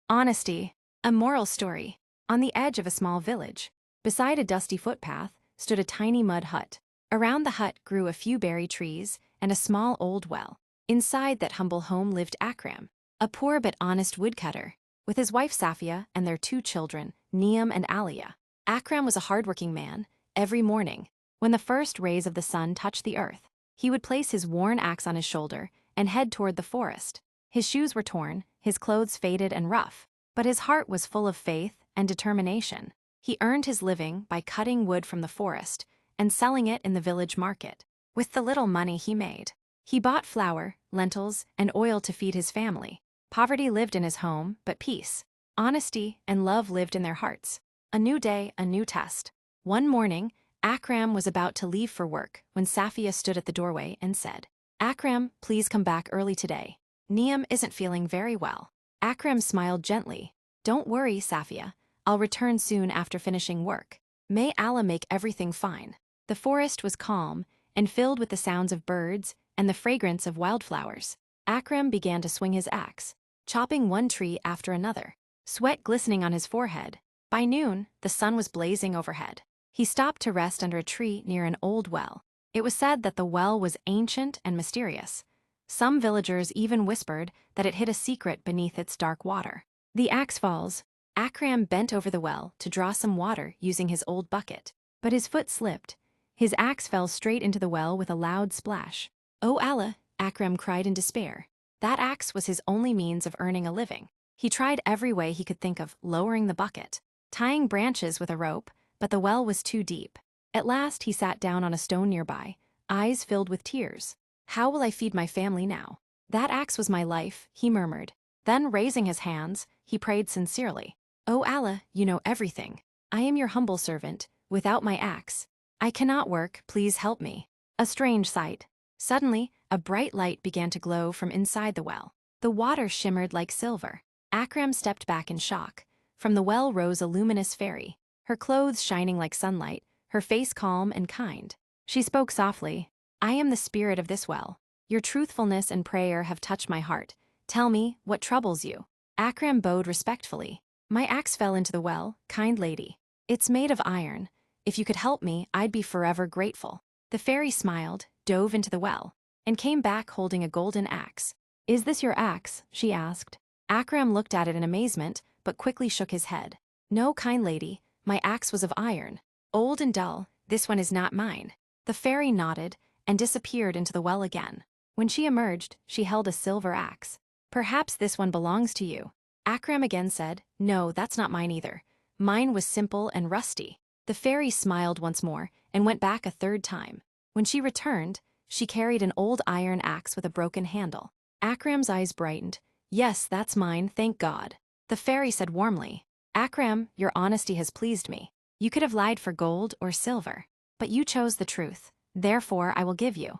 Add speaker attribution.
Speaker 1: Honesty, a moral story. On the edge of a small village, beside a dusty footpath, stood a tiny mud hut. Around the hut grew a few berry trees and a small old well. Inside that humble home lived Akram, a poor but honest woodcutter, with his wife Safia and their two children, Niam and Alia. Akram was a hardworking man. Every morning, when the first rays of the sun touched the earth, he would place his worn axe on his shoulder and head toward the forest. His shoes were torn, his clothes faded and rough, but his heart was full of faith and determination. He earned his living by cutting wood from the forest and selling it in the village market. With the little money he made, he bought flour, lentils, and oil to feed his family. Poverty lived in his home, but peace, honesty, and love lived in their hearts. A new day, a new test. One morning, Akram was about to leave for work when Safia stood at the doorway and said, "Akram, please come back early today. Niam isn't feeling very well." Akram smiled gently. "Don't worry, Safia. I'll return soon after finishing work. May Allah make everything fine." The forest was calm and filled with the sounds of birds and the fragrance of wildflowers. Akram began to swing his axe, chopping one tree after another, sweat glistening on his forehead. By noon, the sun was blazing overhead. He stopped to rest under a tree near an old well. It was said that the well was ancient and mysterious. Some villagers even whispered that it hid a secret beneath its dark water. The axe falls. Akram bent over the well to draw some water using his old bucket, but his foot slipped. His axe fell straight into the well with a loud splash. "Oh Allah," Akram cried in despair. That axe was his only means of earning a living. He tried every way he could think of, lowering the bucket, tying branches with a rope, but the well was too deep. At last he sat down on a stone nearby, eyes filled with tears. "How will I feed my family now? That axe was my life," he murmured. Then, raising his hands, he prayed sincerely. "Oh Allah, you know everything. I am your humble servant, without my axe. I cannot work, please help me." A strange sight. Suddenly, a bright light began to glow from inside the well. The water shimmered like silver. Akram stepped back in shock. From the well rose a luminous fairy, her clothes shining like sunlight, her face calm and kind. She spoke softly. "I am the spirit of this well. Your truthfulness and prayer have touched my heart. Tell me, what troubles you?" Akram bowed respectfully. "My axe fell into the well, kind lady. It's made of iron. If you could help me, I'd be forever grateful." The fairy smiled, dove into the well, and came back holding a golden axe. "Is this your axe?" she asked. Akram looked at it in amazement, but quickly shook his head. "No, kind lady, my axe was of iron. Old and dull, this one is not mine." The fairy nodded and disappeared into the well again. When she emerged, she held a silver axe. "Perhaps this one belongs to you." Akram again said, "No, that's not mine either. Mine was simple and rusty." The fairy smiled once more and went back a third time. When she returned, she carried an old iron axe with a broken handle. Akram's eyes brightened. "Yes, that's mine, thank God." The fairy said warmly, "Akram, your honesty has pleased me. You could have lied for gold or silver, but you chose the truth. Therefore, I will give you